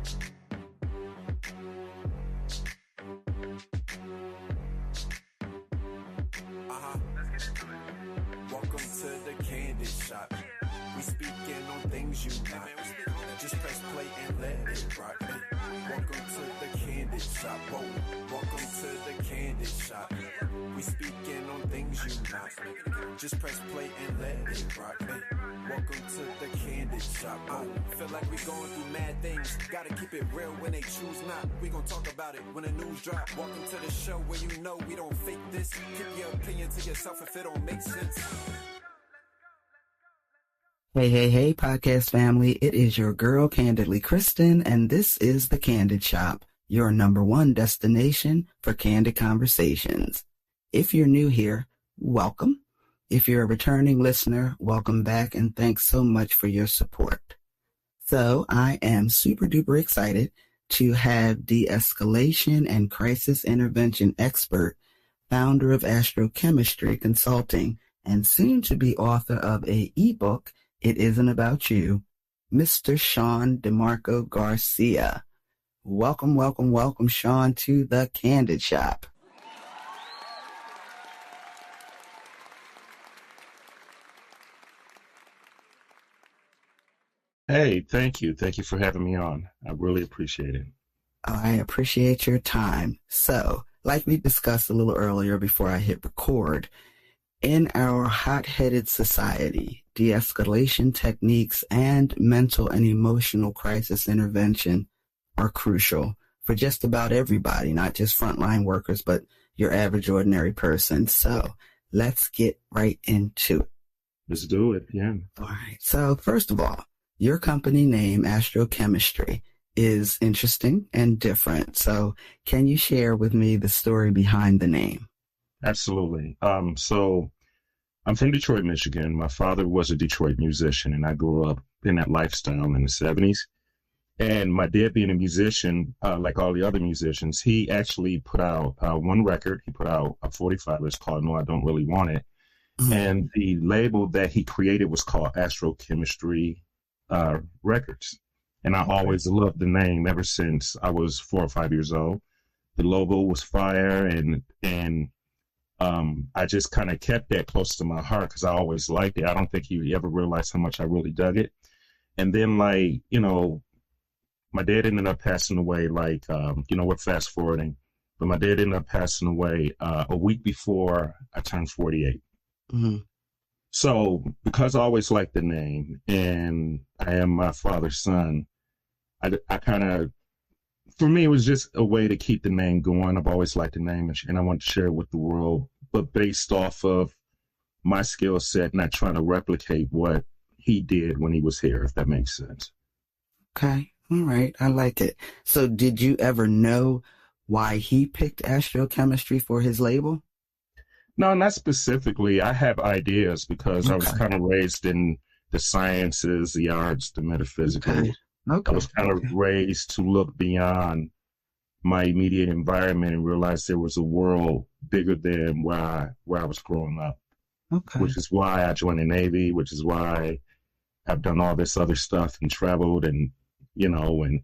Let's get into it. Welcome to the Kandid Shop. We speaking on things you not. Just press play and let it rock. Welcome to the Kandid Shop. Whoa. Welcome to the Kandid Shop. We speaking on things you not. Just press play and let it rock. Welcome to the Kandid Shop. Feel like we going through mad things. Gotta keep it real when they choose not. We gon' talk about it when the news drop. Welcome to the show where you know we don't fake this. Keep your opinion to yourself if it don't make sense. Hey, podcast family. It is your girl, Candidly Kristen, and this is the Kandid Shop, your #1 destination for candid conversations. If you're new here, welcome. If you're a returning listener, welcome back, and thanks so much for your support. So I am super duper excited to have de-escalation and crisis intervention expert, founder of Astrochemistry Consulting, and soon to be author of a ebook, It Isn't About You, Mr. Sean DeMarco Garcia. Welcome, Sean, to the Kandid Shop. Hey, thank you. Thank you for having me on. I really appreciate it. I appreciate your time. So, like we discussed a little earlier before I hit record, in our hot-headed society, de-escalation techniques and mental and emotional crisis intervention are crucial for just about everybody, not just frontline workers, but your average ordinary person. So let's get right into it. Let's do it, yeah. All right. So first of all, your company name, Astrochemistry, is interesting and different. So can you share with me the story behind the name? Absolutely. So I'm from Detroit, Michigan. My father was a Detroit musician, and I grew up in that lifestyle in the 70s. And my dad, being a musician, like all the other musicians, he actually put out one record. He put out a 45. It's called No, I Don't Really Want It. Mm-hmm. And the label that he created was called Astrochemistry Records. And I always loved the name ever since I was 4 or 5 years old. The logo was fire, and I just kind of kept that close to my heart because I always liked it. I don't think he ever realized how much I really dug it. And then, like, you know, my dad ended up passing away, we're fast forwarding, but my dad ended up passing away a week before I turned 48. Mm-hmm. So because I always liked the name and I am my father's son, I kind of, for me, it was just a way to keep the name going. I've always liked the name, and I want to share it with the world, but based off of my skill set, not trying to replicate what he did when he was here, if that makes sense. Okay. All right. I like it. So did you ever know why he picked astrochemistry for his label? No, not specifically. I have ideas because I was kind of raised in the sciences, the arts, the metaphysical. Okay. I was kind of raised to look beyond my immediate environment and realize there was a world bigger than where I was growing up. Okay. Which is why I joined the Navy, which is why I've done all this other stuff and traveled and, you know, and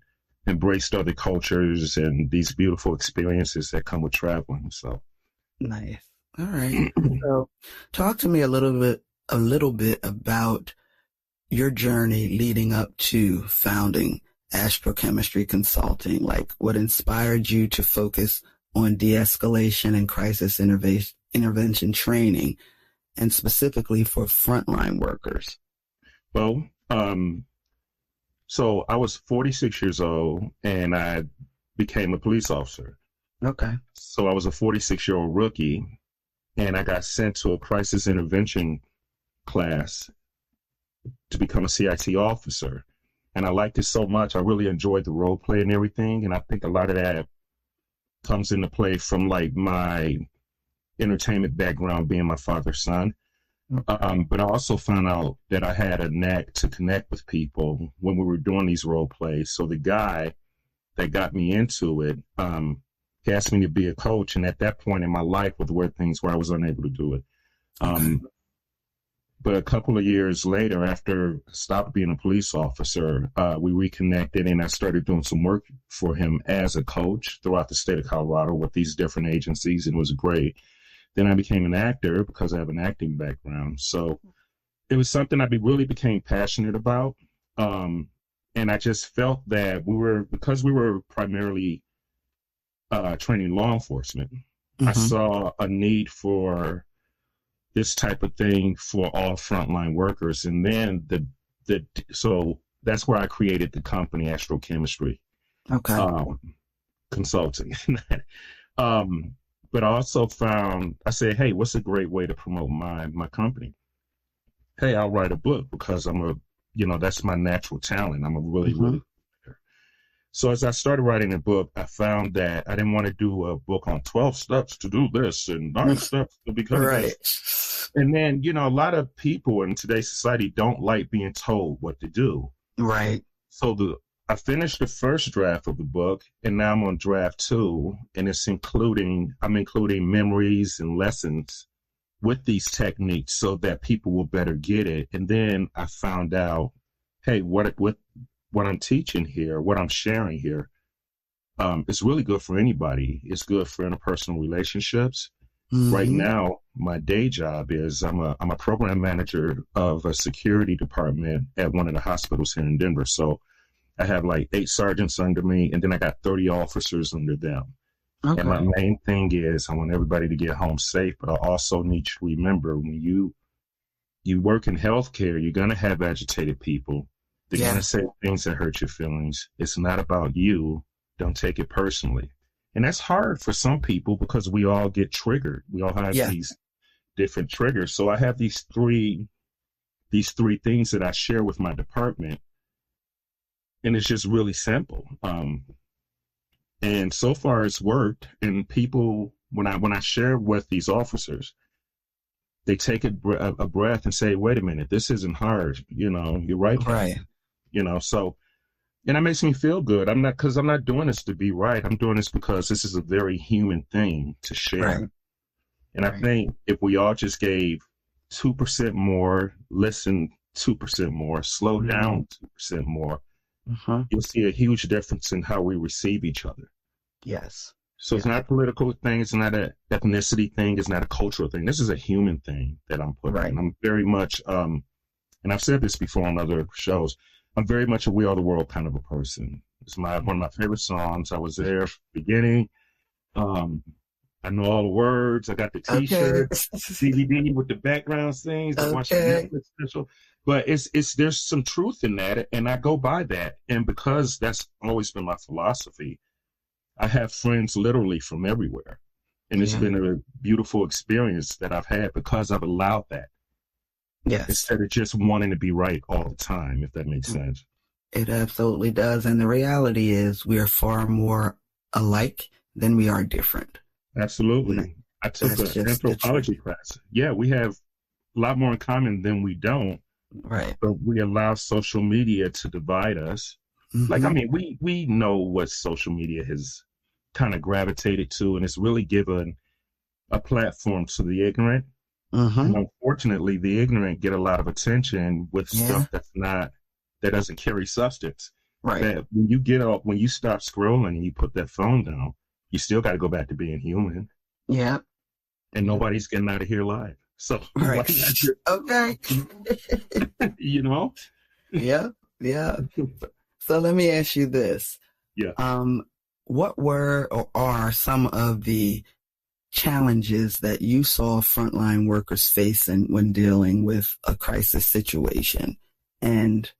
embraced other cultures and these beautiful experiences that come with traveling. So nice. All right. So talk to me a little bit about your journey leading up to founding Astrochemistry Consulting. Like, what inspired you to focus on de-escalation and crisis intervention training, and specifically for frontline workers? Well, so I was 46 years old and I became a police officer. Okay. So I was a 46-year-old rookie and I got sent to a crisis intervention class to become a CIT officer. And I liked it so much. I really enjoyed the role play and everything. And I think a lot of that comes into play from like my entertainment background, being my father's son. But I also found out that I had a knack to connect with people when we were doing these role plays. So the guy that got me into it, he asked me to be a coach. And at that point in my life with where I was unable to do it. But a couple of years later, after I stopped being a police officer, we reconnected and I started doing some work for him as a coach throughout the state of Colorado with these different agencies, and it was great. Then I became an actor because I have an acting background. So it was something I really became passionate about. And I just felt that because we were primarily training law enforcement, I saw a need for this type of thing for all frontline workers. And then so that's where I created the company Astrochemistry Consulting. But I also I said, hey, what's a great way to promote my company? Hey, I'll write a book because that's my natural talent. I'm a really, really good writer. So as I started writing a book, I found that I didn't want to do a book on 12 steps to do this and 9 steps to become this. And then, a lot of people in today's society don't like being told what to do. Right. So I finished the first draft of the book, and now I'm on draft 2, and I'm including memories and lessons with these techniques so that people will better get it. And then I found out, hey, what I'm teaching here, what I'm sharing here, it's really good for anybody. It's good for interpersonal relationships. Right now, my day job is I'm a program manager of a security department at one of the hospitals here in Denver. So I have like 8 sergeants under me, and then I got 30 officers under them. Okay. And my main thing is I want everybody to get home safe, but I also need you to remember when you work in healthcare, you're going to have agitated people. They're going to say things that hurt your feelings. It's not about you. Don't take it personally. And that's hard for some people because we all get triggered. We all have these different triggers. So I have these three things that I share with my department. And it's just really simple. And so far it's worked. And people, when I share with these officers, they take a breath and say, wait a minute, this isn't hard. You're right. Right. So, and that makes me feel good. I'm not doing this to be right. I'm doing this because this is a very human thing to share. Right. And I think if we all just gave 2% more, listen 2% more, slow down 2% more, you'll see a huge difference in how we receive each other. Yes. So it's not a political thing. It's not an ethnicity thing. It's not a cultural thing. This is a human thing that I'm putting in. I'm very much, and I've said this before on other shows, I'm very much a We Are the World kind of a person. It's one of my favorite songs. I was there from the beginning. I know all the words. I got the T-shirt, DVD with the background scenes. I watched the Netflix special. But there's some truth in that, and I go by that. And because that's always been my philosophy, I have friends literally from everywhere. And it's been a beautiful experience that I've had because I've allowed that. Yes. Instead of just wanting to be right all the time, if that makes sense. It absolutely does. And the reality is we are far more alike than we are different. Absolutely. I took an anthropology class. Yeah, we have a lot more in common than we don't. Right. But we allow social media to divide us. Like, I mean, we know what social media has kind of gravitated to, and it's really given a platform to the ignorant. And unfortunately, the ignorant get a lot of attention with stuff that doesn't carry substance. Right. That when you stop scrolling and you put that phone down, you still got to go back to being human. Yeah. And nobody's getting out of here live. So, right. Okay. Yeah. Yeah. So let me ask you this. Yeah. What were or are some of the challenges that you saw frontline workers facing when dealing with a crisis situation? And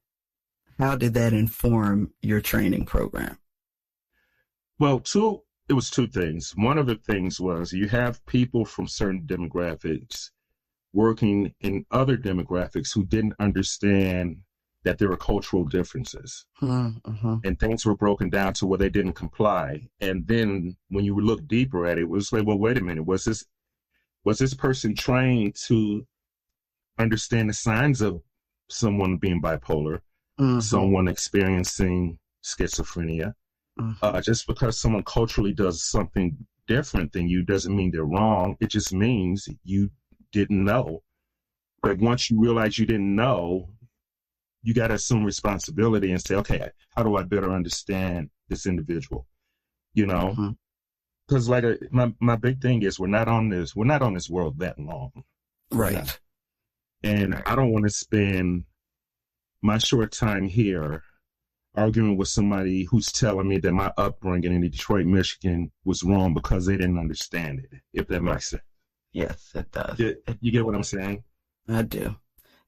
how did that inform your training program? Well, it was 2 things. One of the things was you have people from certain demographics working in other demographics who didn't understand that there were cultural differences. And things were broken down to where they didn't comply. And then when you look deeper at it, it was like, well, wait a minute, was this person trained to understand the signs of someone being bipolar, someone experiencing schizophrenia? Just because someone culturally does something different than you doesn't mean they're wrong. It just means you didn't know. But once you realize you didn't know, you got to assume responsibility and say, okay, how do I better understand this individual? You know, because my big thing is we're not on this world that long. Right. And I don't want to spend my short time here arguing with somebody who's telling me that my upbringing in Detroit, Michigan was wrong because they didn't understand it, if that makes sense. Yes, it does. You get what I'm saying? I do.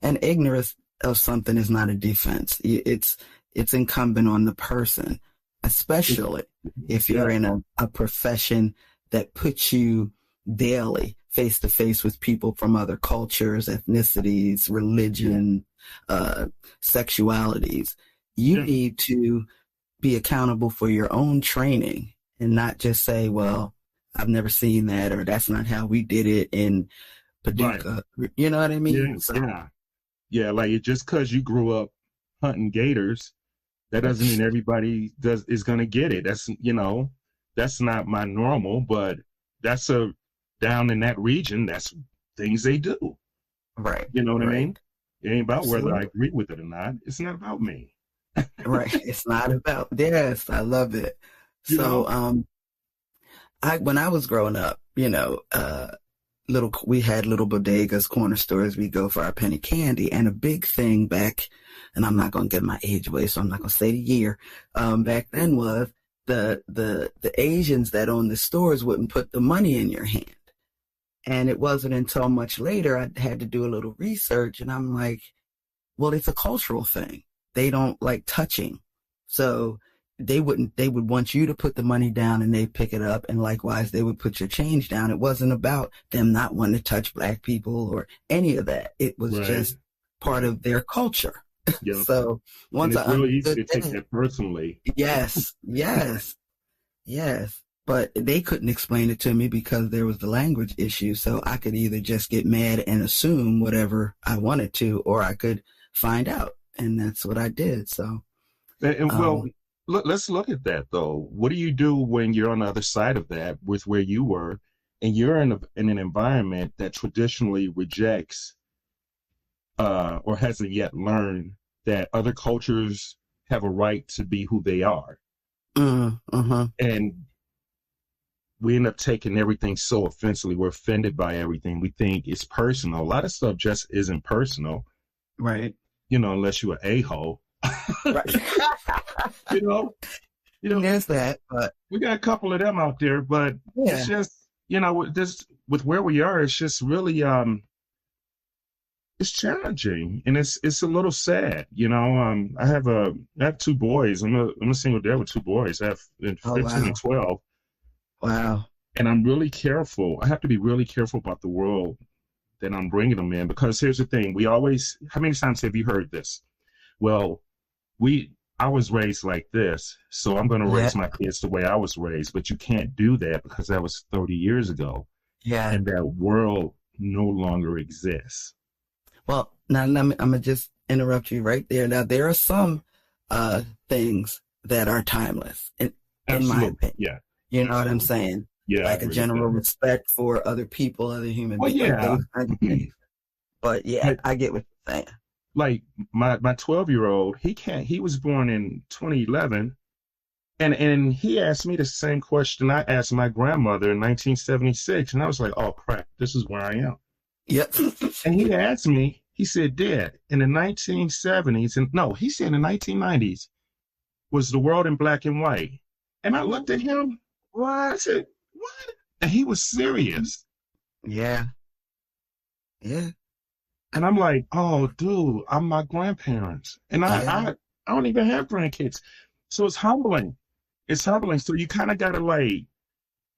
And ignorance of something is not a defense. It's incumbent on the person, especially if you're in a profession that puts you daily face to face with people from other cultures, ethnicities, religion, sexualities. You need to be accountable for your own training and not just say, well, I've never seen that, or that's not how we did it in Paducah. Right. You know what I mean? Yeah. Like just because you grew up hunting gators, that doesn't mean everybody is going to get it. That's, that's not my normal, but that's down in that region, that's things they do. Right. You know what I mean? It ain't about Absolutely. whether I agree with it or not. It's not about me. Right. It's not about, yes, I love it. When I was growing up, we had little bodegas, corner stores. We go for our penny candy, and a big thing back, and I'm not going to get my age away, so I'm not going to say the year. Back then was the Asians that owned the stores wouldn't put the money in your hand. And it wasn't until much later I had to do a little research, and I'm like, well, it's a cultural thing. They don't like touching. So they would want you to put the money down and they pick it up. And likewise, they would put your change down. It wasn't about them not wanting to touch black people or any of that. It was just part of their culture. Yep. So once it's really easy to take that personally. Yes. But they couldn't explain it to me because there was the language issue. So I could either just get mad and assume whatever I wanted to, or I could find out. And that's what I did. So, let's look at that though. What do you do when you're on the other side of that with where you were, and you're in an environment that traditionally rejects or hasn't yet learned that other cultures have a right to be who they are? And we end up taking everything so offensively. We're offended by everything. We think it's personal. A lot of stuff just isn't personal. Right. Unless you're an a-hole. Right. There's that, but we got a couple of them out there, but it's just, this with where we are, it's just really, it's challenging, and it's a little sad. I have two boys. I'm a single dad with two boys. I have 15 and 12. Wow. And I'm really careful. I have to be really careful about the world that I'm bringing them in, because here's the thing. How many times have you heard this? Well, I was raised like this, so I'm going to raise my kids the way I was raised, but you can't do that because that was 30 years ago. Yeah. And that world no longer exists. Well, now I'm going to just interrupt you right there. Now, there are some things that are timeless, in my opinion. Yeah. You know what I'm saying? Yeah. Like a general respect for other people, other human beings. Yeah. But yeah, I get what you're saying. Like my 12-year-old, he was born in 2011, and he asked me the same question I asked my grandmother in 1976, and I was like, oh crap, this is where I am. Yep. And he asked me, he said, Dad, in the 1970s, he said in the 1990s, was the world in black and white? And I looked at him, I said, what? And he was serious. Yeah. And I'm like, oh, dude, I'm my grandparents. And I don't even have grandkids. So it's humbling. So you kind of got to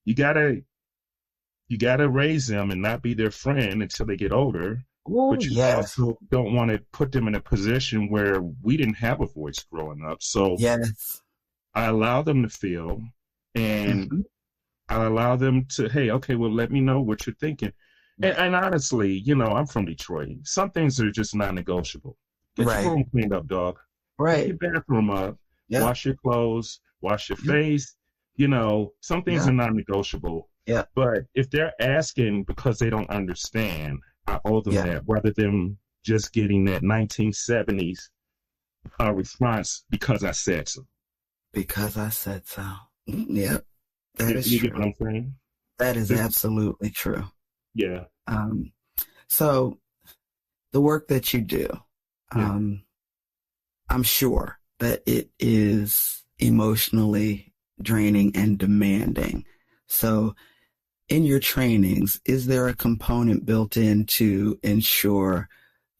you got to raise them and not be their friend until they get older. Ooh, but you also don't want to put them in a position where we didn't have a voice growing up. So I allow them to feel, and I allow them to, hey, okay, well, let me know what you're thinking. And honestly, I'm from Detroit. Some things are just non-negotiable. Get your room cleaned up, dog. Right. Get your bathroom up. Yeah. Wash your clothes. Wash your face. Some things are non-negotiable. Yeah. But if they're asking because they don't understand, I owe them that rather than just getting that 1970s response because I said so. Because I said so. Yep. That is you true. Get what I'm saying? That is absolutely true. Yeah. So the work that you do, I'm sure that it is emotionally draining and demanding. So in your trainings, is there a component built in to ensure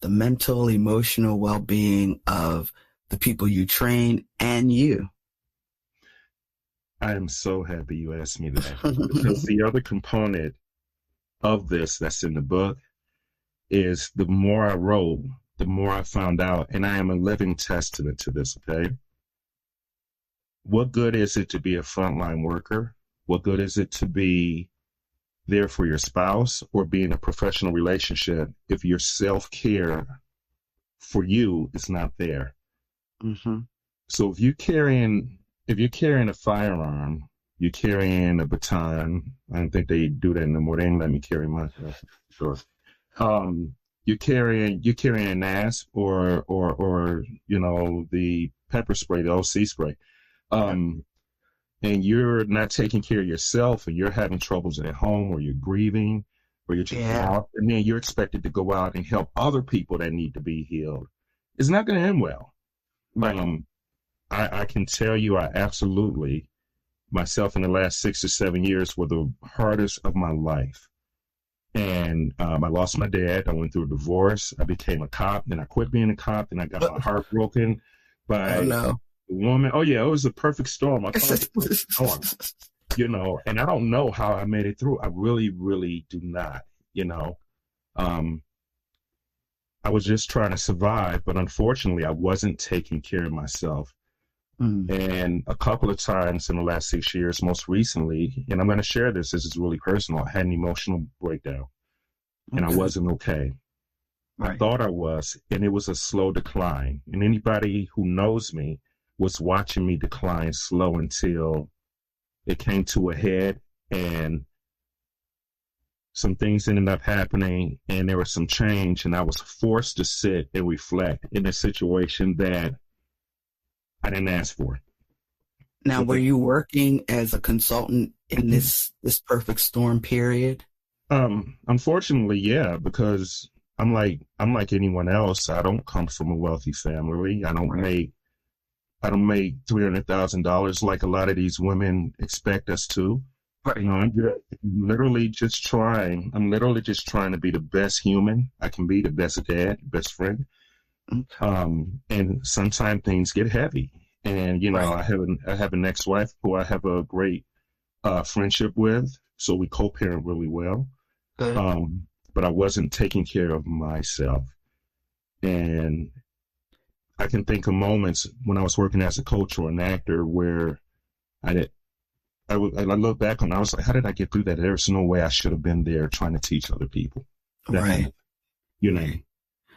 the mental, emotional well-being of the people you train and you? I am so happy you asked me that because the other component of this that's in the book is the more I wrote, the more I found out, and I am a living testament to this, okay? What good is it to be a frontline worker? What good is it to be there for your spouse or be in a professional relationship if your self-care for you is not there? Mm-hmm. So if you're carrying a firearm, you're carrying a baton. I don't think they do that no more. They ain't let me carry mine. Sure. You're carrying an asp or the pepper spray, the OC spray. And you're not taking care of yourself and you're having troubles at home or you're grieving or you're just out, and then you're expected to go out and help other people that need to be healed. It's not going to end well. Right. I can tell you I absolutely, myself in the last 6 or 7 years were the hardest of my life. And I lost my dad. I went through a divorce. I became a cop. Then I quit being a cop. Then I got my heart broken by a woman. Oh, yeah, it was a perfect storm. I call it a perfect storm, and I don't know how I made it through. I really, really do not, I was just trying to survive, but unfortunately, I wasn't taking care of myself. And a couple of times in the last 6 years, most recently, and I'm going to share this is really personal, I had an emotional breakdown and I wasn't okay. Right. I thought I was, and it was a slow decline. And anybody who knows me was watching me decline slow until it came to a head and some things ended up happening and there was some change and I was forced to sit and reflect in a situation that I didn't ask for. Now, were you working as a consultant in this perfect storm period? Unfortunately, yeah, because I'm like anyone else. I don't come from a wealthy family. I don't make $300,000 like a lot of these women expect us to. Right. I'm literally just trying to be the best human I can be, the best dad, best friend. And sometimes things get heavy, and I have an ex-wife who I have a great friendship with, so we co-parent really well. But I wasn't taking care of myself, and I can think of moments when I was working as a coach or an actor where I look back and I was like, how did I get through that? There's no way I should have been there trying to teach other people. Right.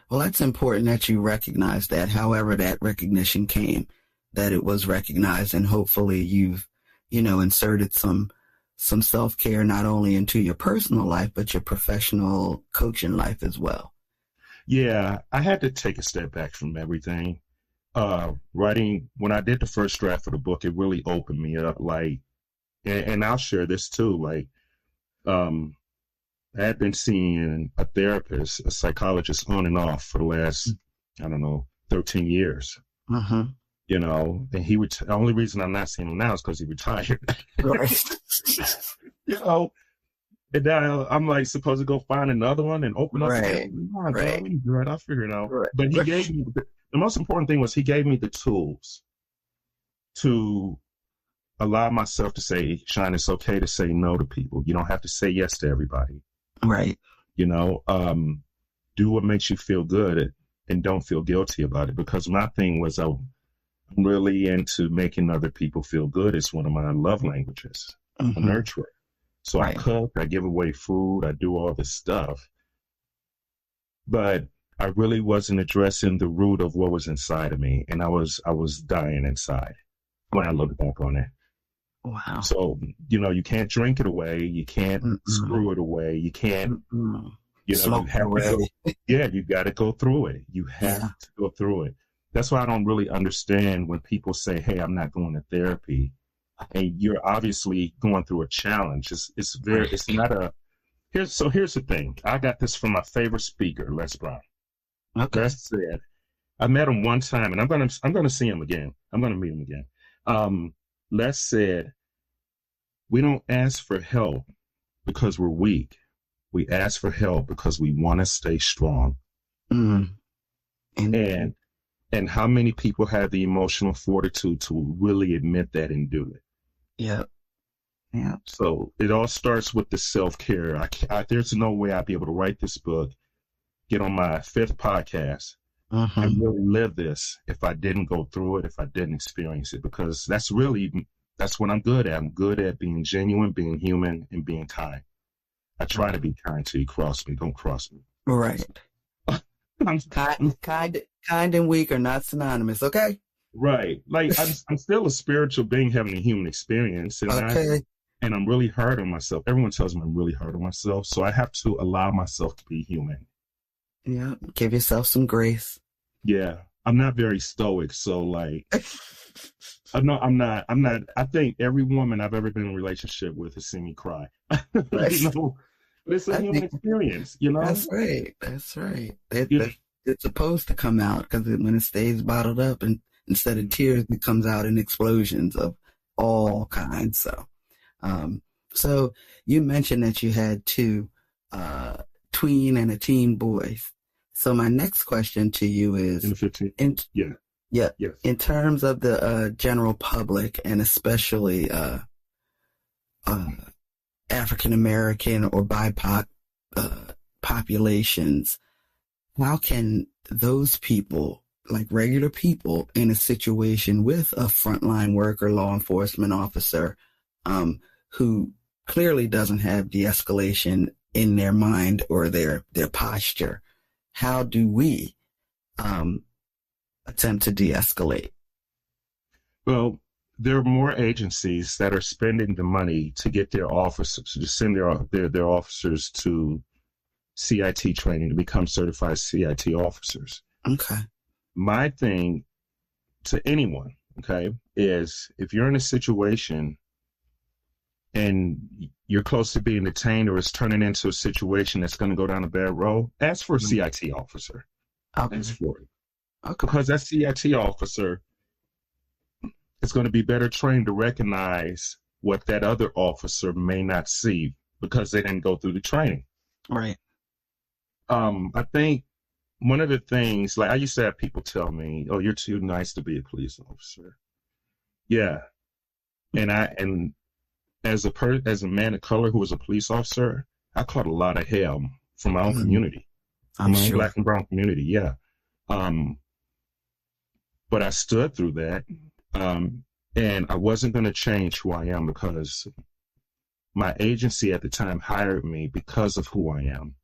Well, that's important that you recognize that, however that recognition came, that it was recognized, and hopefully you've, inserted some self-care not only into your personal life, but your professional coaching life as well. Yeah, I had to take a step back from everything. Writing, when I did the first draft of the book, it really opened me up, and I'll share this too, I had been seeing a therapist, a psychologist on and off for the last, 13 years. Uh-huh. And the only reason I'm not seeing him now is because he retired. Right. And now I'm like supposed to go find another one and open up. Right. I'll figure it out. Right. But he gave me, the most important thing was he gave me the tools to allow myself to say, Sean, it's okay to say no to people. You don't have to say yes to everybody. Right. Do what makes you feel good and don't feel guilty about it. Because my thing was I'm really into making other people feel good. It's one of my love languages, a nurturer. So I cook, I give away food, I do all this stuff. But I really wasn't addressing the root of what was inside of me. And I was dying inside when I look back on it. Wow. So, you can't drink it away. You can't screw it away. You can't, You know, you got to go through it. You have to go through it. That's why I don't really understand when people say, hey, I'm not going to therapy. And you're obviously going through a challenge. It's not a, here's the thing. I got this from my favorite speaker, Les Brown. Okay. Les said, I met him one time and I'm going to see him again. I'm going to meet him again. Les said, we don't ask for help because we're weak. We ask for help because we want to stay strong. Mm. And how many people have the emotional fortitude to really admit that and do it? Yeah. Yeah. So it all starts with the self-care. There's no way I'd be able to write this book, get on my 5th podcast, and really live this if I didn't go through it, if I didn't experience it, because that's what I'm good at. I'm good at being genuine, being human, and being kind. I try to be kind till you cross me. Don't cross me. Right. Kind and weak are not synonymous, okay? Right. Like, I'm still a spiritual being having a human experience. And I'm really hard on myself. Everyone tells me I'm really hard on myself. So I have to allow myself to be human. Yeah. Give yourself some grace. Yeah. I'm not very stoic. So, like, I'm not. I think every woman I've ever been in a relationship with has seen me cry. Right. You know? But it's a human experience, you know? That's right. It's supposed to come out because when it stays bottled up, and instead of tears, it comes out in explosions of all kinds. So you mentioned that you had 2 tween and a teen boys. So my next question to you is, in 15. Yes. In terms of the general public, and especially African American or BIPOC populations, how can those people, like regular people in a situation with a frontline worker, law enforcement officer, who clearly doesn't have de-escalation in their mind or their posture, how do we attempt to de-escalate? Well, there are more agencies that are spending the money to get their officers, to send their officers to CIT training to become certified CIT officers. Okay. My thing to anyone, okay, is if you're in a situation and you're close to being detained or it's turning into a situation that's going to go down a bad road, ask for a CIT officer. Okay. Ask for it. Okay. Because that CIT officer is going to be better trained to recognize what that other officer may not see because they didn't go through the training. Right. I think one of the things, like I used to have people tell me, "Oh, you're too nice to be a police officer." Yeah, and as a man of color who was a police officer, I caught a lot of hell from my own community, from my own Black and brown community. Yeah, but I stood through that, and I wasn't going to change who I am because my agency at the time hired me because of who I am.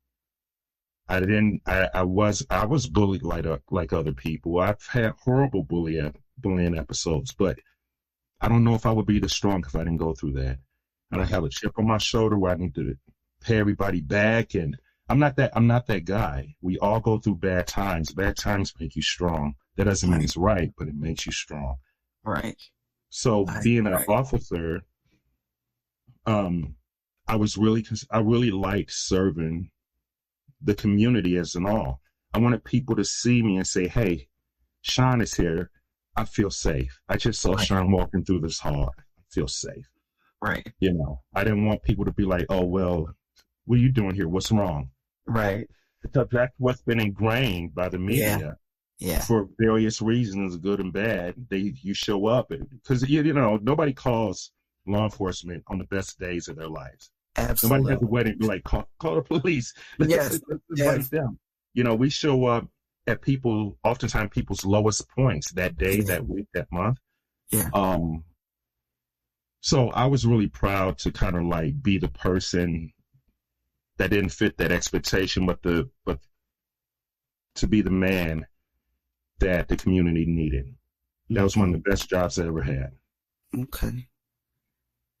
I was bullied like other people. I've had horrible bullying episodes, but I don't know if I would be this strong if I didn't go through that. And I have a chip on my shoulder where I need to pay everybody back. And I'm not that guy. We all go through bad times. Bad times make you strong. That doesn't mean it's right, but it makes you strong. Right. So being an officer, I really liked serving the community as an all. I wanted people to see me and say, "Hey, Sean is here. I feel safe. I just saw Sean walking through this hall. I feel safe." Right. You know, I didn't want people to be like, "Oh, well, what are you doing here? What's wrong?" Right. Because that's what's been ingrained by the media. Yeah. For various reasons, good and bad. You show up because you know nobody calls law enforcement on the best days of their lives. Absolutely. Nobody has a wedding be like, call the police. Yes. Let's them. You know, we show up at oftentimes people's lowest points that day, that week, that month. Yeah. So I was really proud to kind of like be the person that didn't fit that expectation, but to be the man that the community needed. That was one of the best jobs I ever had. Okay.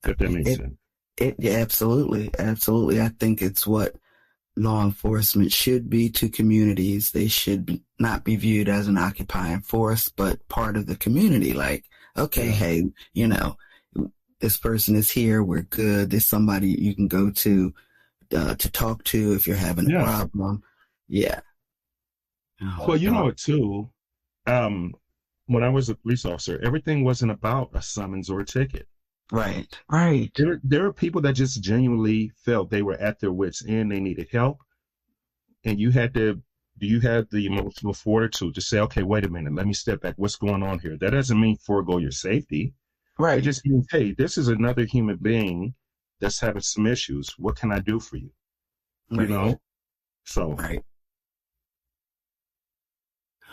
If that makes sense. Yeah, absolutely. I think it's what law enforcement should be to communities. They should not be viewed as an occupying force, but part of the community. Like, okay, hey, you know, this person is here. We're good. There's somebody you can go to talk to if you're having a problem. Yeah. Well, you know it too. When I was a police officer, everything wasn't about a summons or a ticket. Right. There are people that just genuinely felt they were at their wits' end. They needed help. And you had the emotional fortitude to say, okay, wait a minute, let me step back. What's going on here? That doesn't mean forego your safety. Right. It just means, hey, this is another human being that's having some issues. What can I do for you? You know? So. Right.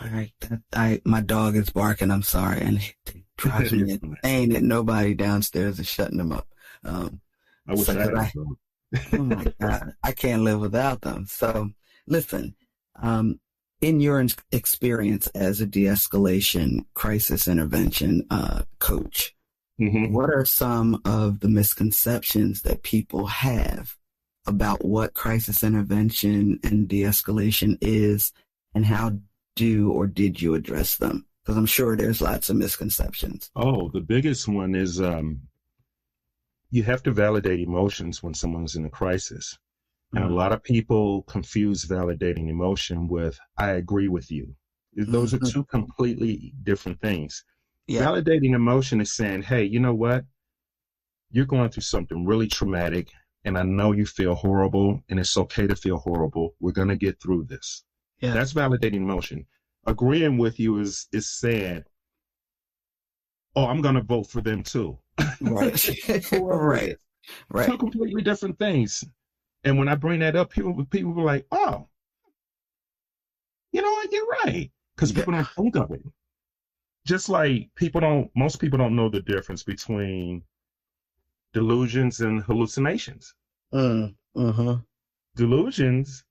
All right. My dog is barking. I'm sorry. And it drives me insane that nobody downstairs is shutting them up. I wish I had them. Oh my God. I can't live without them. So listen, in your experience as a de-escalation crisis intervention coach, what are some of the misconceptions that people have about what crisis intervention and de-escalation is, and how did you address them? Because I'm sure there's lots of misconceptions. Oh, the biggest one is you have to validate emotions when someone's in a crisis. And a lot of people confuse validating emotion with, I agree with you. Those are two completely different things. Yeah. Validating emotion is saying, hey, you know what? You're going through something really traumatic, and I know you feel horrible, and it's okay to feel horrible. We're going to get through this. Yeah. That's validating emotion. Agreeing with you is saying, oh, I'm going to vote for them too. Right. Right. Two completely different things. And when I bring that up, people were like, oh, you know what? You're right. Because people don't think of it. Just like most people don't know the difference between delusions and hallucinations. Delusions.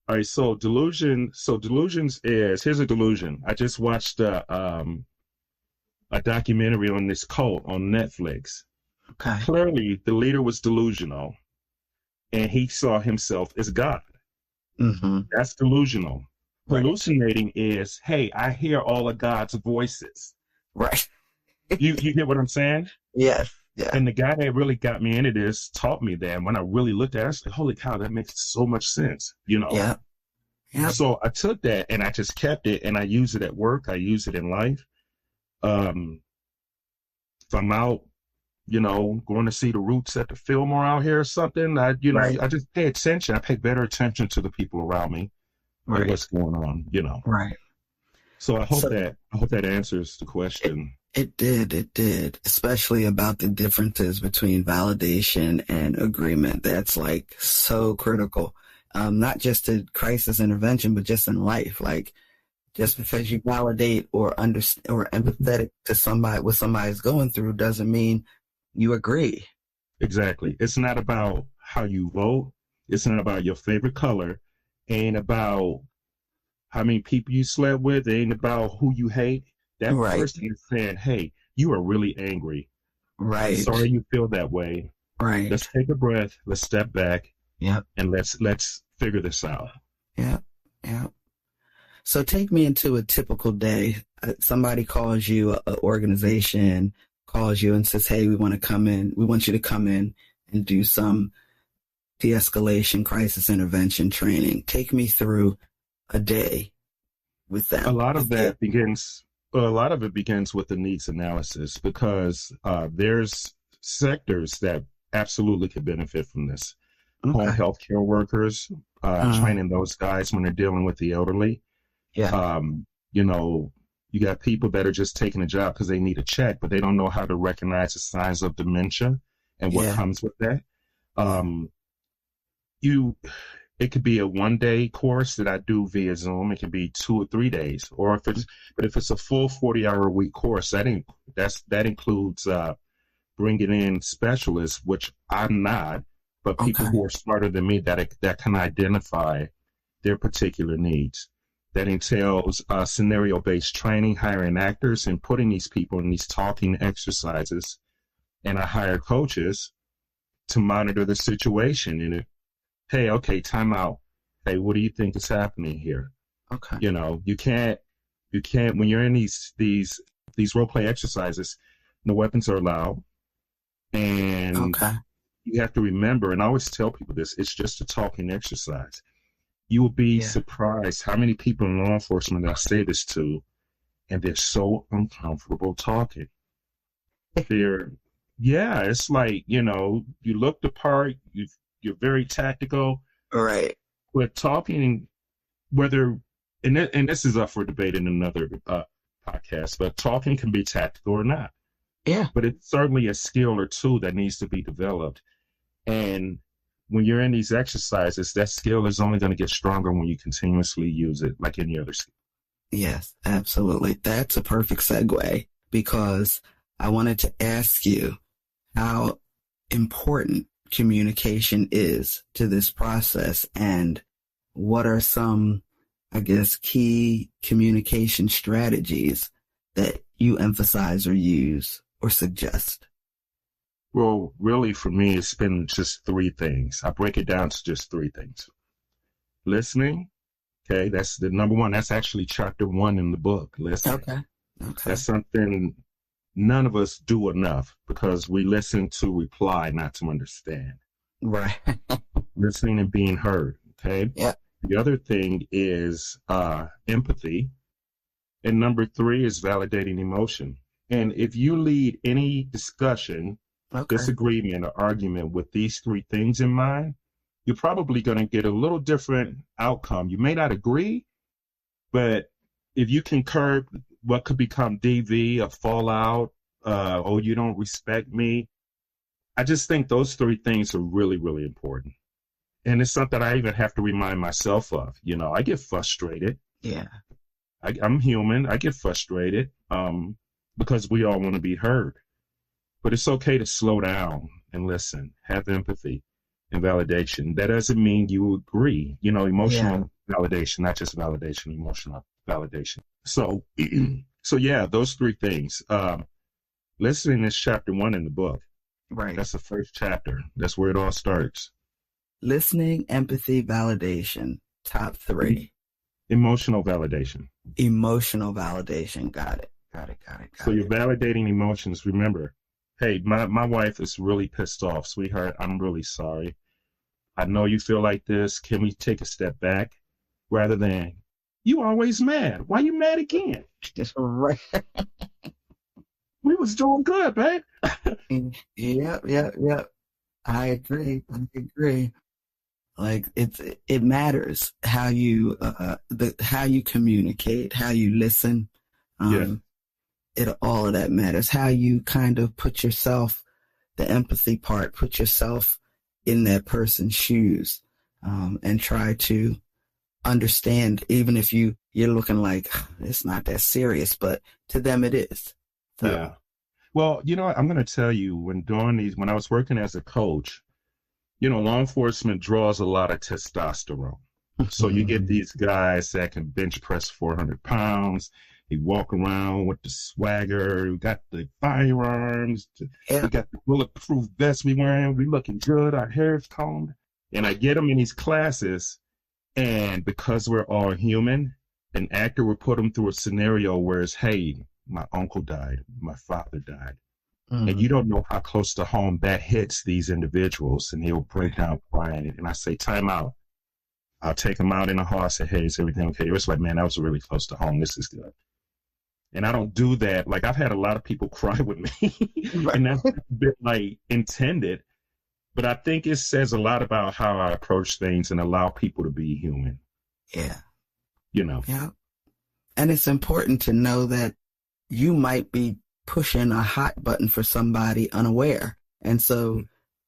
All right, so delusions is, here's a delusion. I just watched a documentary on this cult on Netflix. Okay. Clearly, the leader was delusional, and he saw himself as God. That's delusional. Right. Hallucinating is, hey, I hear all of God's voices. Right. You get what I'm saying? Yes. Yeah. And the guy that really got me into this taught me that. And when I really looked at it, I said, holy cow, that makes so much sense, you know? Yeah. Yeah. So I took that and I just kept it, and I use it at work. I use it in life. If I'm out, you know, going to see the Roots at the Fillmore out here or something, I just pay attention. I pay better attention to the people around me. Right. What's going on, you know? Right. So I hope that answers the question. It did, especially about the differences between validation and agreement. That's like so critical, not just to crisis intervention, but just in life. Like, just because you validate or understand or empathetic to what somebody's going through doesn't mean you agree. Exactly. It's not about how you vote. It's not about your favorite color. Ain't about how many people you slept with. It ain't about who you hate. That person is saying, hey, you are really angry. Right. I'm sorry you feel that way. Right. Let's take a breath. Let's step back. Yep. And let's figure this out. Yeah. Yeah. So take me into a typical day. Somebody calls you, an organization calls you and says, hey, we want you to come in and do some de-escalation crisis intervention training. Take me through a day with them. A lot of it begins with the needs analysis, because there's sectors that absolutely could benefit from this. Okay. Home health care workers, training those guys when they're dealing with the elderly. Yeah. You know, you got people that are just taking a job because they need a check, but they don't know how to recognize the signs of dementia and what comes with that. It could be a 1-day course that I do via Zoom. It could be 2 or 3 days, or if it's a full 40-hour-a-week course, that includes bringing in specialists, which I'm not, but people who are smarter than me that can identify their particular needs. That entails scenario-based training, hiring actors, and putting these people in these talking exercises. And I hire coaches to monitor the situation. And hey, okay, time out. Hey, what do you think is happening here? Okay. You can't, when you're in these role play exercises, no weapons are allowed. And okay. You have to remember, and I always tell people this, it's just a talking exercise. You will be surprised how many people in law enforcement I say this to, and they're so uncomfortable talking. It's like, you look the part, you're very tactical. Right. But talking, and this is up for debate in another podcast, but talking can be tactical or not. Yeah. But it's certainly a skill or two that needs to be developed. And when you're in these exercises, that skill is only going to get stronger when you continuously use it like any other skill. Yes, absolutely. That's a perfect segue, because I wanted to ask you how important communication is to this process, and what are some, I guess, key communication strategies that you emphasize or use or suggest? Well, really, for me, it's been just three things. I break it down to just three things. Listening. Okay, that's the number one. That's actually chapter 1 in the book. Listening. Okay. That's something none of us do enough, because we listen to reply, not to understand. Right. Listening and being heard. Okay. Yeah. The other thing is empathy. And number 3 is validating emotion. And if you lead any discussion, disagreement, or argument with these 3 things in mind, you're probably going to get a little different outcome. You may not agree, but if you can curb what could become DV, a fallout, oh, you don't respect me, I just think those 3 things are really, really important. And it's something I even have to remind myself of. I get frustrated. Yeah. I'm human. I get frustrated because we all want to be heard. But it's okay to slow down and listen, have empathy and validation. That doesn't mean you agree. Emotional validation, not just validation, emotional validation. So yeah, those 3 things. Listening is chapter 1 in the book. Right. That's the first chapter. That's where it all starts. Listening, empathy, validation. Top 3. Emotional validation. Emotional validation. Got it. So you're validating emotions. Remember, hey, my wife is really pissed off. Sweetheart, I'm really sorry. I know you feel like this. Can we take a step back? Rather than, you always mad. Why you mad again? Right. We was doing good, babe. Yep. I agree. Like it matters how you how you communicate, how you listen. All of that matters. How you kind of put yourself, the empathy part, put yourself in that person's shoes, and try to understand, even if you're looking like it's not that serious, but to them it is. So. Yeah. Well, I'm going to tell you, when I was working as a coach, law enforcement draws a lot of testosterone. So you get these guys that can bench press 400 pounds. They walk around with the swagger. We got the firearms. We got the bulletproof vest we wearing. We looking good. Our hair's combed. And I get them in these classes. And because we're all human, an actor will put them through a scenario where it's, hey, my uncle died. My father died. And you don't know how close to home that hits these individuals, and they'll break down crying. And I say, time out. I'll take them out in a hall. I say, hey, is everything okay? It's like, man, that was really close to home. This is good. And I don't do that. Like, I've had a lot of people cry with me, and that's a bit like intended. But I think it says a lot about how I approach things and allow people to be human. Yeah. Yeah. And it's important to know that you might be pushing a hot button for somebody unaware. And so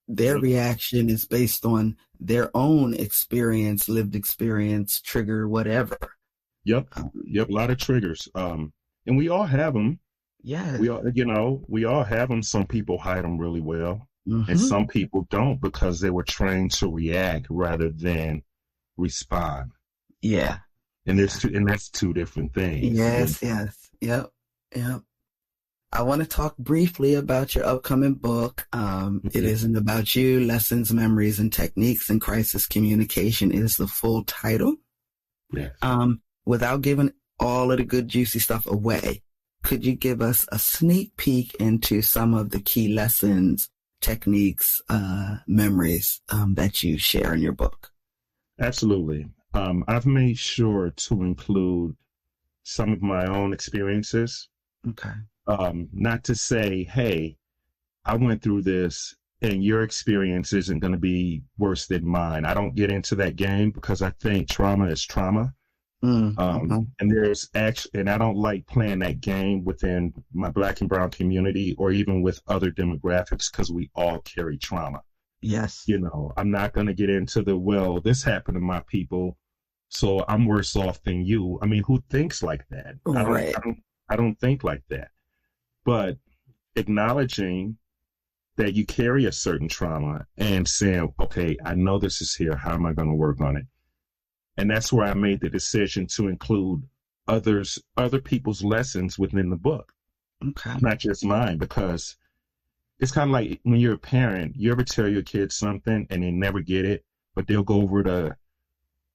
their reaction is based on their own experience, lived experience, trigger, whatever. Yep. A lot of triggers. And we all have them. Yeah. We all have them. Some people hide them really well. And some people don't, because they were trained to react rather than respond. Yeah. And that's 2 different things. Yes. Yep. I want to talk briefly about your upcoming book. It isn't about you. Lessons, memories, and techniques in crisis communication is the full title. Yes. Without giving all of the good, juicy stuff away, could you give us a sneak peek into some of the key lessons, techniques, memories that you share in your book? Absolutely. I've made sure to include some of my own experiences. Okay. Not to say, hey, I went through this and your experience isn't going to be worse than mine. I don't get into that game because I think trauma is trauma. And there's actually, and I don't like playing that game within my Black and brown community or even with other demographics because we all carry trauma. Yes. You know, I'm not going to get into the, well, this happened to my people, so I'm worse off than you. I mean, who thinks like that? Right. I don't think like that. But acknowledging that you carry a certain trauma and saying, okay, I know this is here. How am I going to work on it? And that's where I made the decision to include other people's lessons within the book. Okay. Not just mine, because it's kind of like when you're a parent, you ever tell your kids something and they never get it, but they'll go over to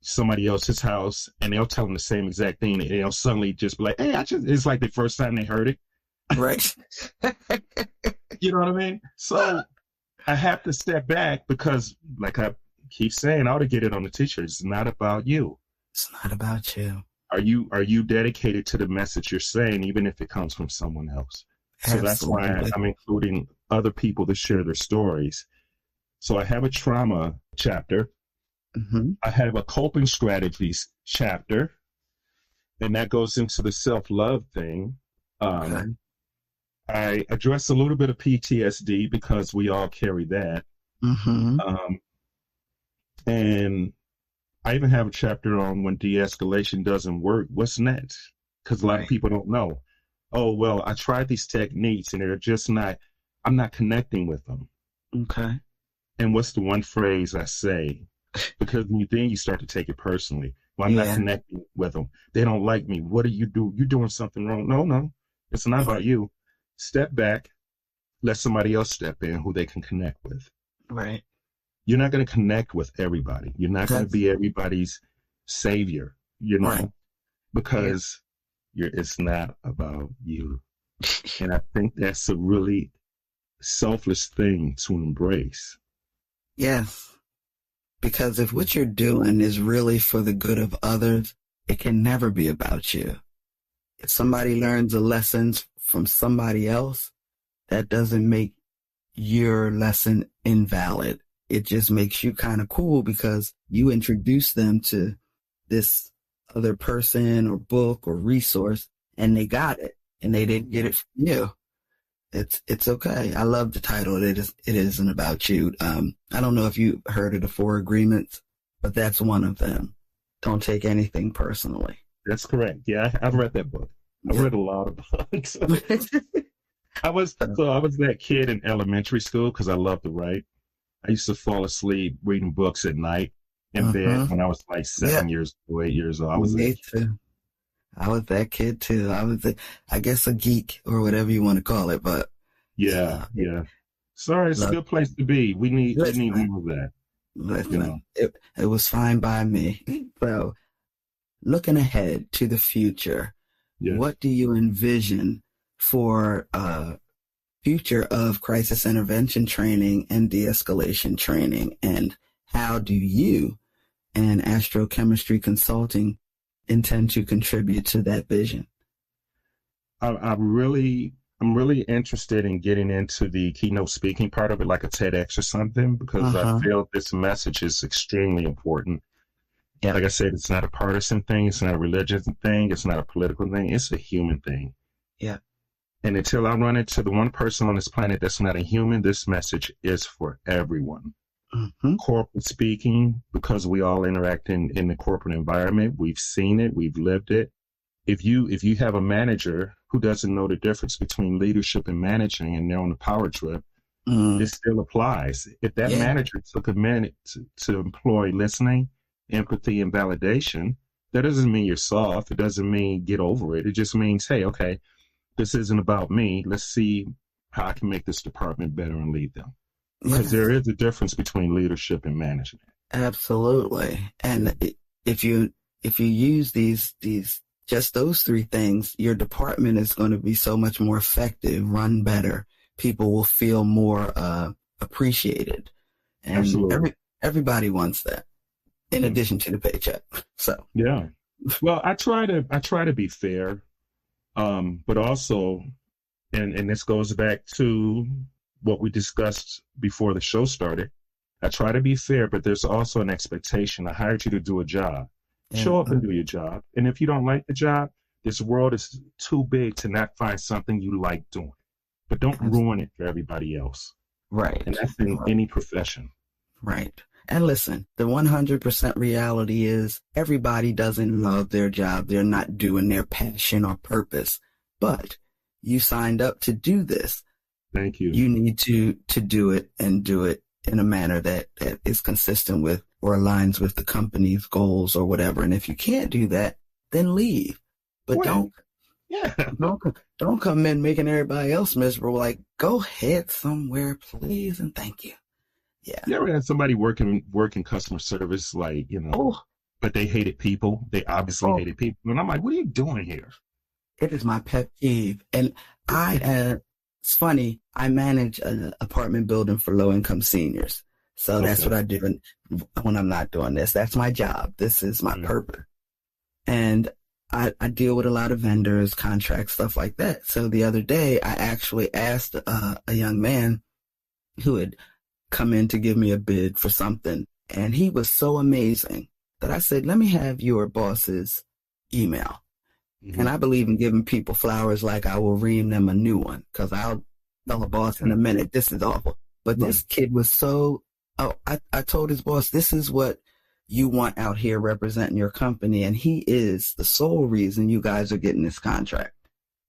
somebody else's house and they'll tell them the same exact thing. And they'll suddenly just be like, hey, it's like the first time they heard it. Right. You know what I mean? So I have to step back because, like I keep saying, I ought to get it on the t-shirt. It's not about you. It's not about you. Are you dedicated to the message you're saying, even if it comes from someone else? So that's why I'm including other people to share their stories. So I have a trauma chapter. Mm-hmm. I have a coping strategies chapter, and that goes into the self-love thing. Okay. I address a little bit of PTSD because we all carry that. Mm-hmm. And I even have a chapter on when de-escalation doesn't work, what's next? Because a lot of people don't know. Oh, well, I tried these techniques and they're just not, I'm not connecting with them. Okay. And what's the one phrase I say? Because then you start to take it personally. Well, I'm not connecting with them. They don't like me. What do? You're doing something wrong. No, it's not about you. Step back, let somebody else step in who they can connect with. Right. You're not going to connect with everybody. You're not going to be everybody's savior, right. Because it's not about you. And I think that's a really selfless thing to embrace. Yes. Because if what you're doing is really for the good of others, it can never be about you. If somebody learns the lessons from somebody else, that doesn't make your lesson invalid. It just makes you kind of cool because you introduced them to this other person or book or resource and they got it and they didn't get it from you. It's okay. I love the title. It isn't about you. I don't know if you heard of the 4 agreements, but that's one of them. Don't take anything personally. That's correct. Yeah, I've read that book. I've read a lot of books. I was that kid in elementary school because I loved to write. I used to fall asleep reading books at night in bed when I was like 7 years or 8 years old. I was that kid too. I was, I guess, a geek or whatever you want to call it. But yeah. Sorry, it's a good place to be. We need more of that. Listen, it was fine by me. So, looking ahead to the future, what do you envision for future of crisis intervention training and de-escalation training, and how do you and Astrochemistry Consulting intend to contribute to that vision? I'm really interested in getting into the keynote speaking part of it, like a TEDx or something, because I feel this message is extremely important. Yeah. Like I said, it's not a partisan thing. It's not a religious thing. It's not a political thing. It's a human thing. Yeah. And until I run into the one person on this planet that's not a human, this message is for everyone. Mm-hmm. Corporate speaking, because we all interact in the corporate environment. We've seen it. We've lived it. If you have a manager who doesn't know the difference between leadership and managing and they're on the power trip, it still applies. If that manager took a minute to employ listening, empathy, and validation, that doesn't mean you're soft. It doesn't mean get over it. It just means, hey, okay, this isn't about me. Let's see how I can make this department better and lead them. Because there is a difference between leadership and management. Absolutely. And if you use these just those three things, your department is going to be so much more effective, run better. People will feel more appreciated. And Absolutely. Everybody wants that, in addition to the paycheck. So yeah. Well, I try to be fair, but also, and this goes back to what we discussed before the show started. I try to be fair, but there's also an expectation. I hired you to do a job. Show up and do your job. And if you don't like the job, this world is too big to not find something you like doing. But don't ruin it for everybody else. Right. And that's in any profession. Right. And listen, the 100% reality is everybody doesn't love their job. They're not doing their passion or purpose. But you signed up to do this. Thank you. You need to do it and do it in a manner that is consistent with or aligns with the company's goals or whatever. And if you can't do that, then leave. But don't come in making everybody else miserable. Like, go ahead somewhere, please, and thank you. Yeah. You ever had somebody working customer service, like, but they hated people? They obviously hated people. And I'm like, what are you doing here? It is my pet peeve. And it's funny, I manage an apartment building for low-income seniors. So that's what I do when I'm not doing this. That's my job. This is my purpose. And I deal with a lot of vendors, contracts, stuff like that. So the other day, I actually asked a young man who had come in to give me a bid for something. And he was so amazing that I said, let me have your boss's email. Mm-hmm. And I believe in giving people flowers like I will ream them a new one, because I'll tell a boss in a minute, this is awful. But this kid was I told his boss, this is what you want out here representing your company. And he is the sole reason you guys are getting this contract.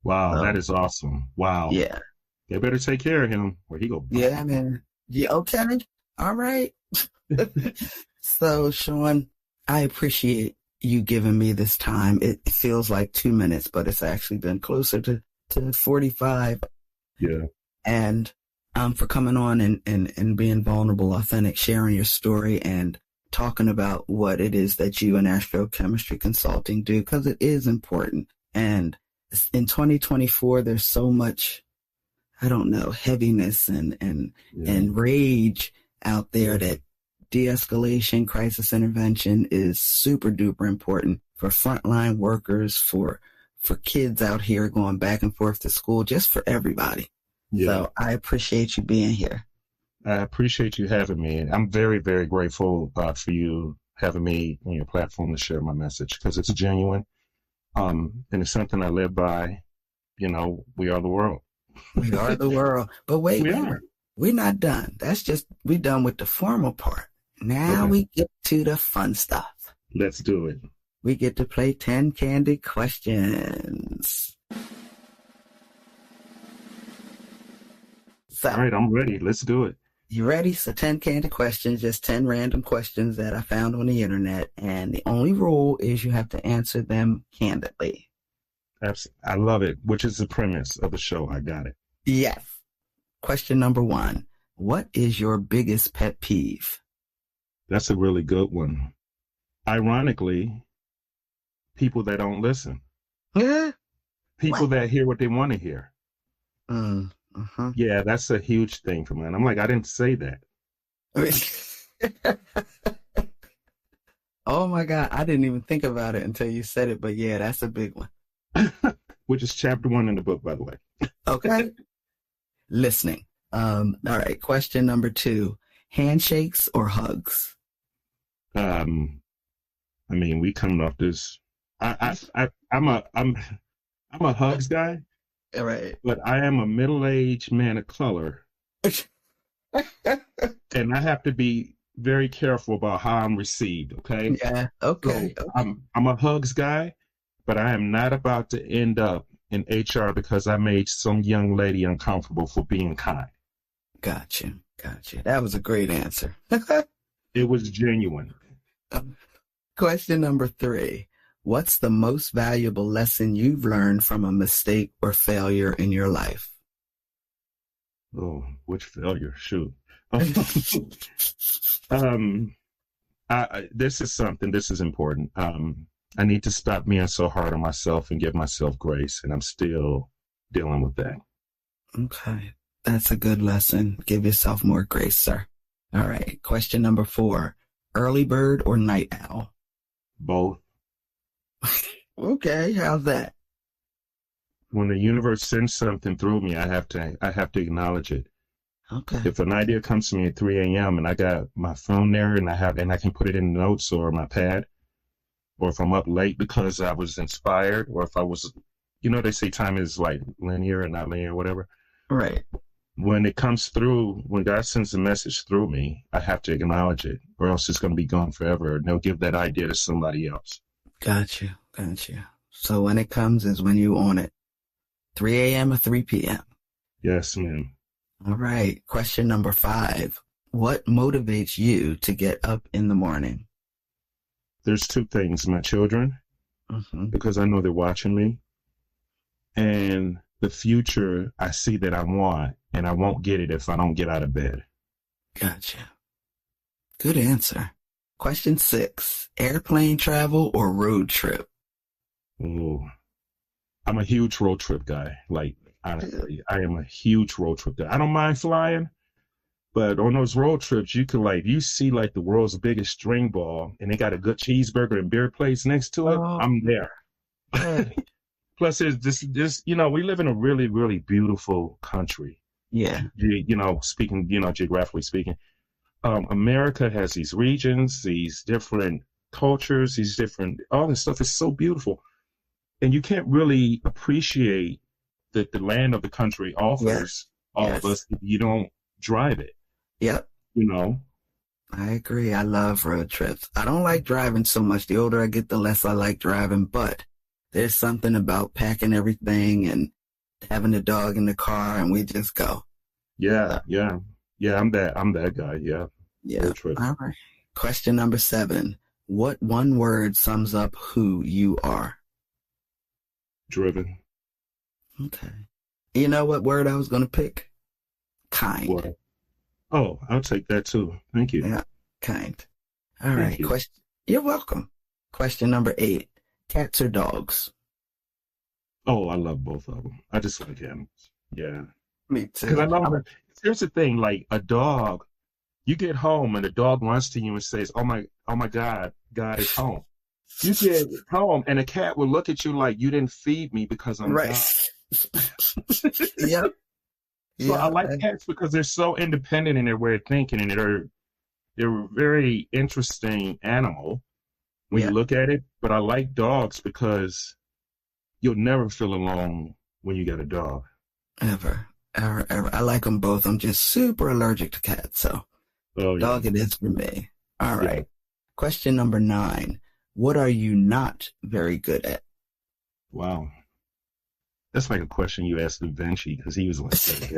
Wow, that is awesome. Wow. Yeah. They better take care of him or he go. Yeah, man. Yeah, okay. All right. So, Sean, I appreciate you giving me this time. It feels like 2 minutes, but it's actually been closer to 45. Yeah. And for coming on and being vulnerable, authentic, sharing your story and talking about what it is that you and Astrochemistry Consulting do, because it is important. And in 2024, there's so much, I don't know, heaviness and rage out there that de-escalation, crisis intervention is super duper important for frontline workers, for kids out here going back and forth to school, just for everybody. Yeah. So I appreciate you being here. I appreciate you having me. And I'm very, very grateful for you having me on your platform to share my message, because it's genuine. And it's something I live by. We are the world. We are the world. But wait, we're not done. That's just, we're done with the formal part. Now we get to the fun stuff. Let's do it. We get to play 10 candid questions. So, all right, I'm ready. Let's do it. You ready? So 10 candid questions, just 10 random questions that I found on the internet. And the only rule is you have to answer them candidly. I love it, which is the premise of the show. I got it. Yes. Question number 1. What is your biggest pet peeve? That's a really good one. Ironically, people that don't listen. People that hear what they want to hear. Yeah, that's a huge thing for me. And I'm like, I didn't say that. Oh my God, I didn't even think about it until you said it. But yeah, that's a big one. Which is chapter 1 in the book, by the way. Okay. Listening. All right. Question number 2. Handshakes or hugs? I mean, we coming off this. I'm a hugs guy. All right. But I am a middle-aged man of color. And I have to be very careful about how I'm received, okay? Yeah, okay. So I'm a hugs guy, but I am not about to end up in HR because I made some young lady uncomfortable for being kind. Gotcha. That was a great answer. It was genuine. Question number 3. What's the most valuable lesson you've learned from a mistake or failure in your life? Oh, which failure? Shoot. This is important. I need to stop being so hard on myself and give myself grace. And I'm still dealing with that. Okay. That's a good lesson. Give yourself more grace, sir. All right. Question number 4. Early bird or night owl? Both. Okay. How's that? When the universe sends something through me, I have to acknowledge it. Okay. If an idea comes to me at 3 a.m. and I got my phone there and I can put it in notes or my pad, or if I'm up late because I was inspired, or if I was, they say time is like linear and not linear, whatever. Right. When it comes through, when God sends a message through me, I have to acknowledge it, or else it's going to be gone forever. And they'll give that idea to somebody else. Got you. So when it comes is when you own it. 3 a.m. or 3 p.m.? Yes, ma'am. All right. Question number 5. What motivates you to get up in the morning? There's 2 things. My children, because I know they're watching me, and the future I see that I want, and I won't get it if I don't get out of bed. Gotcha. Good answer. Question 6. Airplane travel or road trip? Ooh. I'm a huge road trip guy. Like, honestly, I am a huge road trip guy. I don't mind flying, but on those road trips, you see like the world's biggest string ball, and they got a good cheeseburger and beer place next to it. I'm there. Plus, there's this, we live in a really, really beautiful country. Yeah. Speaking, geographically speaking, America has these regions, these different cultures, all this stuff is so beautiful. And you can't really appreciate that the land of the country offers all of us if you don't drive it. Yep. I agree. I love road trips. I don't like driving so much. The older I get, the less I like driving, but there's something about packing everything and having the dog in the car and we just go. Yeah. I'm that guy. Yeah. Road trip. All right. Question number 7. What one word sums up who you are? Driven. Okay. You know what word I was going to pick? Kind. What? Oh, I'll take that too. Thank you. Yeah, kind. All right. You're welcome. Question number 8. Cats or dogs? Oh, I love both of them. I just like animals. Yeah. Me too. Because I love it. Here's the thing, like a dog, you get home and the dog runs to you and says, oh my God, God is home. You get home and a cat will look at you like you didn't feed me because I'm right. Yep. So I like cats because they're so independent in their way of thinking, and they're a very interesting animal when you look at it. But I like dogs because you'll never feel alone when you got a dog. Ever. I like them both. I'm just super allergic to cats, so dog it is for me. All right. Yeah. Question number 9. What are you not very good at? Wow. That's like a question you asked Da Vinci, because he was like good at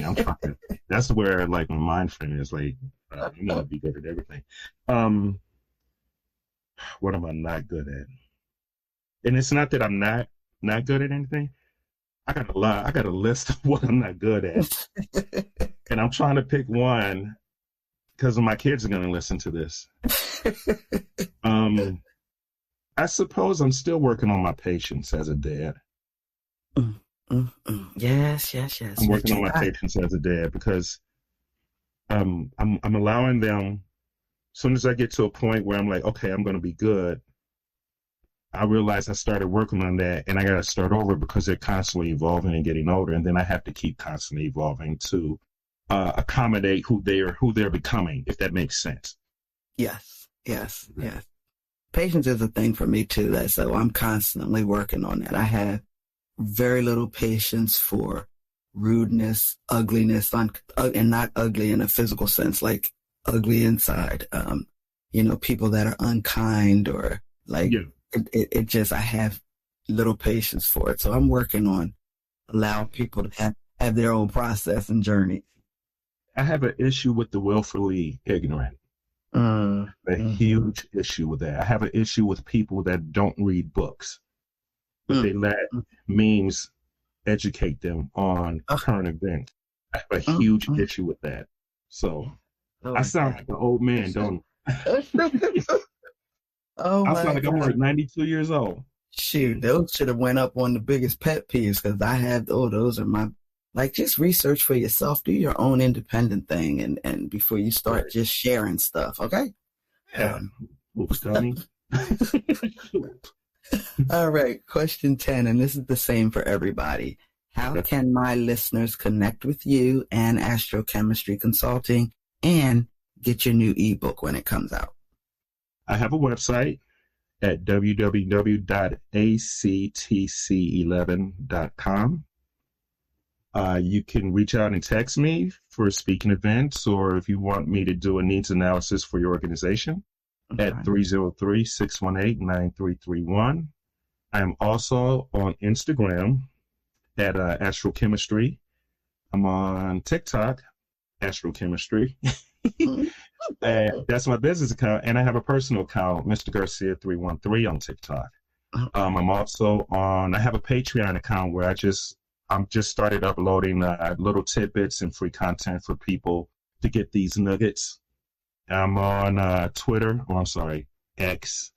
everything. That's where like my mind frame is like, you gotta be good at everything. What am I not good at? And it's not that I'm not good at anything. I got a list of what I'm not good at. And I'm trying to pick one because my kids are going to listen to this. I suppose I'm still working on my patience as a dad. Yes. I'm working on my patience as a dad because I'm allowing them, as soon as I get to a point where I'm like, okay, I'm going to be good, I realized I started working on that and I got to start over because they're constantly evolving and getting older. And then I have to keep constantly evolving to accommodate who they're becoming, if that makes sense. Yes. Patience is a thing for me too. So I'm constantly working on that. I have very little patience for rudeness, ugliness, and not ugly in a physical sense, like ugly inside. People that are unkind or like, it just, I have little patience for it. So I'm working on allowing people to have their own process and journey. I have an issue with the willfully ignorant. A huge issue with that. I have an issue with people that don't read books, but they let memes educate them on current events. I have a huge issue with that. So I sound like an old man, don't I? I sound like I'm like 92 years old. Shoot, those should have went up on the biggest pet peeves because I have, those are my, like, just research for yourself. Do your own independent thing and before you start just sharing stuff, okay? Yeah. Oops, Tony. All right, question 10, and this is the same for everybody. How can my listeners connect with you and Astrochemistry Consulting and get your new ebook when it comes out? I have a website at www.actc11.com. You can reach out and text me for speaking events, or if you want me to do a needs analysis for your organization, at 303-618-9331. I am also on Instagram at Astrochemistry. I'm on TikTok, Astrochemistry. And that's my business account. And I have a personal account, Mr. Garcia 313 on TikTok. I'm also I have a Patreon account where I'm just started uploading little tidbits and free content for people to get these nuggets. I'm on Twitter. Oh, I'm sorry, X.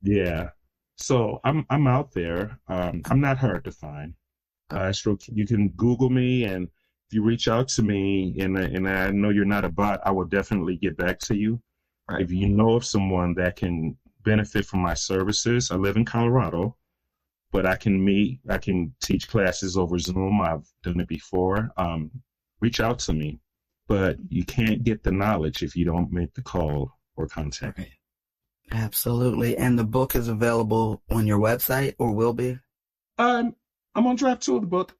Yeah. So I'm out there. I'm not hard to find. You can Google me, and if you reach out to me, and I know you're not a bot, I will definitely get back to you. Right. If you know of someone that can benefit from my services, I live in Colorado, but I can teach classes over Zoom. I've done it before. Reach out to me, but you can't get the knowledge if you don't make the call or contact me. Absolutely. And the book is available on your website, or will be? I'm on draft 2 of the book.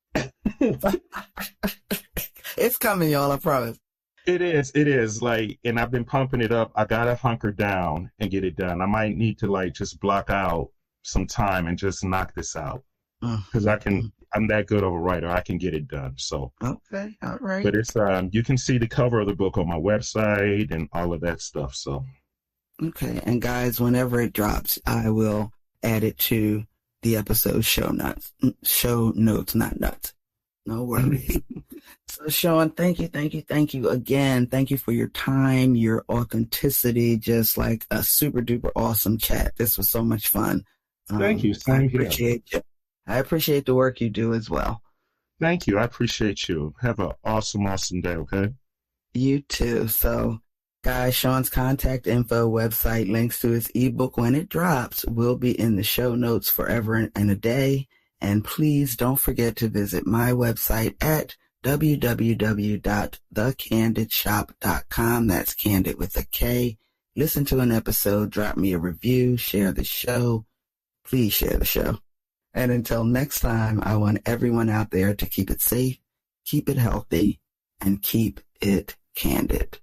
It's coming, y'all, I promise. It is like, and I've been pumping it up. I gotta hunker down and get it done. I might need to just block out some time and just knock this out, because I'm that good of a writer. I can get it done. So okay, all right. But it's you can see the cover of the book on my website and all of that stuff. So okay, and guys, whenever it drops, I will add it to the episode show notes, not nuts. No worries. So, Sean, thank you again. Thank you for your time, your authenticity, just like a super duper awesome chat. This was so much fun. Thank you. I appreciate you. I appreciate the work you do as well. Thank you. I appreciate you. Have an awesome day, okay? You too. So, guys, Sean's contact info, website, links to his ebook when it drops will be in the show notes forever and a day. And please don't forget to visit my website at www.thekandidshop.com. That's Kandid with a K. Listen to an episode, drop me a review, share the show. Please share the show. And until next time, I want everyone out there to keep it safe, keep it healthy, and keep it candid.